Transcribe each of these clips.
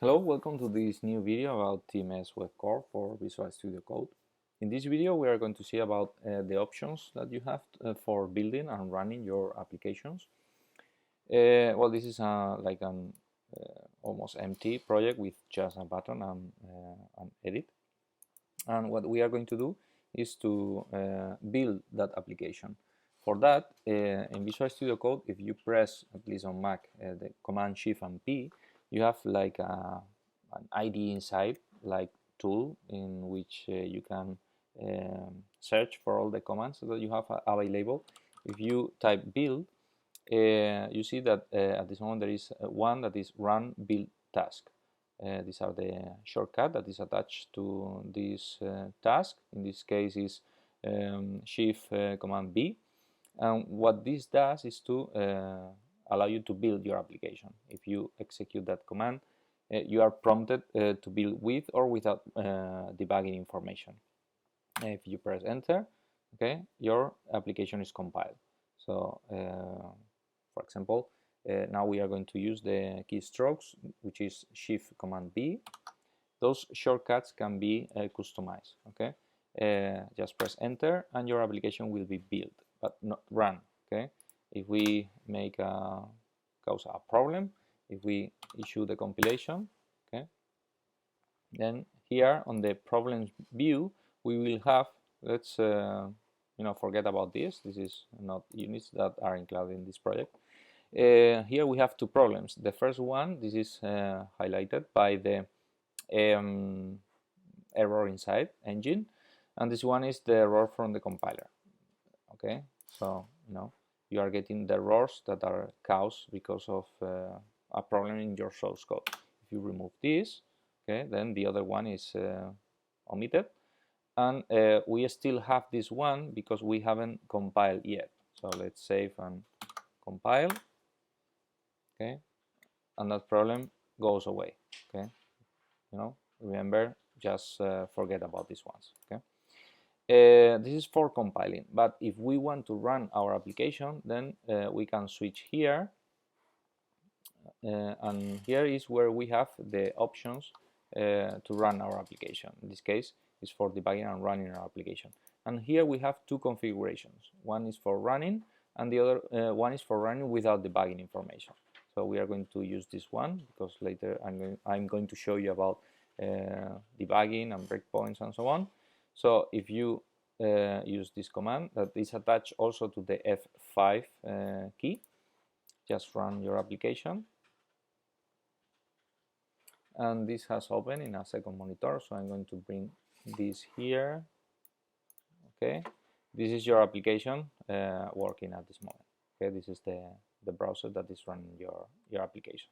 Hello, welcome to this new video about TMS Web Core for Visual Studio Code. In this video we are going to see about the options that you have for building and running your applications. Well, this is like an almost empty project with just a button and an edit. And what we are going to do is to build that application. For that, in Visual Studio Code, if you press, at least on Mac, the Command Shift and P, you have like an ID inside, like tool in which you can search for all the commands that you have available. If you type build, you see that at this moment there is one that is run build task. These are the shortcut that is attached to this task. In this case is Shift Command B, and what this does is to allow you to build your application. If you execute that command, you are prompted to build with or without debugging information. If you press enter, okay, your application is compiled. So for example, now we are going to use the keystrokes, which is Shift Command B. Those shortcuts can be customized. Okay, just press enter and your application will be built, but not run. Okay, if we make cause a problem, if we issue the compilation, okay, then here on the problems view we will have, let's forget about this. This is not units that are included in this project. Here we have two problems. The first one, this is highlighted by the error inside engine, and this one is the error from the compiler. Okay, so you are getting the errors that are caused because of a problem in your source code. If you remove this, okay, then the other one is omitted, and we still have this one because we haven't compiled yet. So let's save and compile. Okay, and that problem goes away. Okay, remember, just forget about these ones. Okay, this is for compiling, but if we want to run our application, then we can switch here, and here is where we have the options to run our application. In this case, is for debugging and running our application. And here we have two configurations. One is for running, and the other one is for running without debugging information. So we are going to use this one because later I'm going to show you about debugging and breakpoints and so on. So if you use this command that is attached also to the F5 key, just run your application. And this has opened in a second monitor, so I'm going to bring this here. Okay, this is your application working at this moment. Okay, this is the browser that is running your application.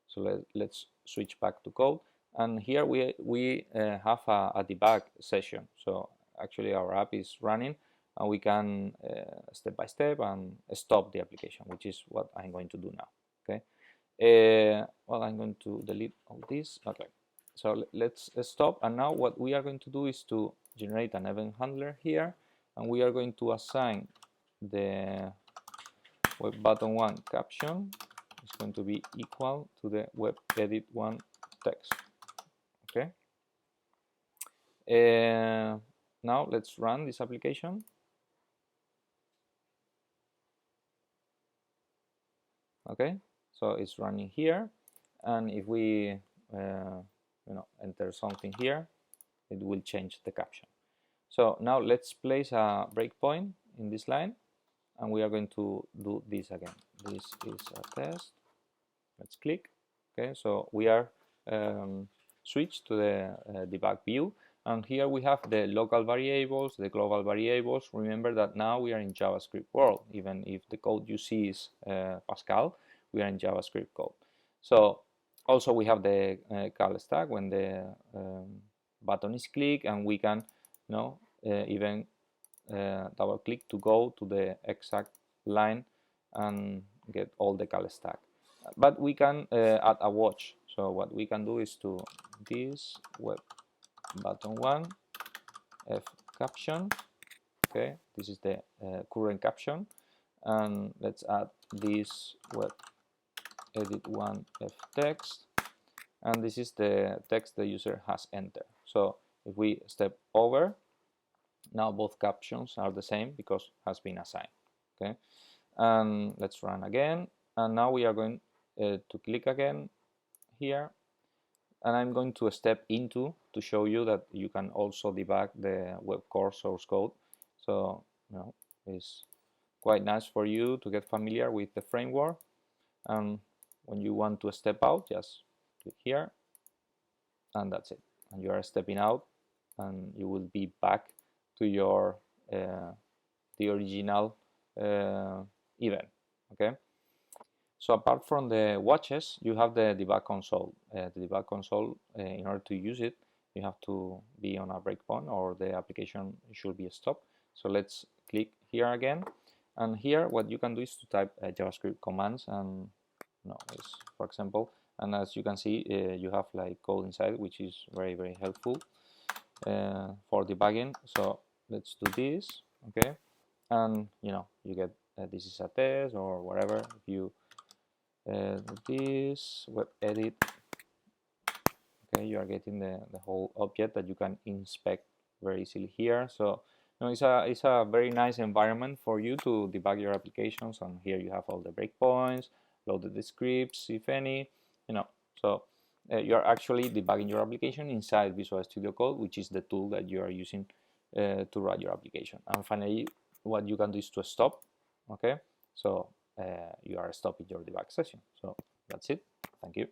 So let's switch back to code, and here we have a debug session. So actually our app is running, and we can step by step and stop the application, which is what I'm going to do now. Okay. Well, I'm going to delete all this. Okay, so let's stop, and now what we are going to do is to generate an event handler here, and we are going to assign the web button 1 caption is going to be equal to the web edit 1 text. Okay, now let's run this application. Okay, so it's running here, and if we enter something here, it will change the caption. So now let's place a breakpoint in this line, and we are going to do this again. This is a test. Let's click. Okay, so we are switched to the debug view, and here we have the local variables, the global variables. Remember that now we are in JavaScript world. Even if the code you see is Pascal, we are in JavaScript code. So also we have the call stack when the button is clicked, and we can even double click to go to the exact line and get all the call stack. But we can add a watch. So what we can do is to this web button 1 f caption. Okay, this is the current caption, and let's add this web edit 1 f text, and this is the text the user has entered. So if we step over, now both captions are the same because has been assigned. Okay, and let's run again, and now we are going to click again here, and I'm going to step into to show you that you can also debug the web core source code. So it's quite nice for you to get familiar with the framework, and when you want to step out, just click here, and that's it, and you are stepping out, and you will be back to your the original event. Okay, so apart from the watches, you have the debug console. The debug console, in order to use it, you have to be on a breakpoint or the application should be stopped. So let's click here again, and here what you can do is to type JavaScript commands, and for example, and as you can see, you have like code inside, which is very helpful for debugging. So let's do this, okay, and you get this is a test or whatever. If you this web edit, okay, you are getting the whole object that you can inspect very easily here. So it's a very nice environment for you to debug your applications, and here you have all the breakpoints, loaded the scripts if any, so you are actually debugging your application inside Visual Studio Code, which is the tool that you are using to run your application. And finally, what you can do is to stop. Okay, so you are stopping your debug session. So that's it. Thank you.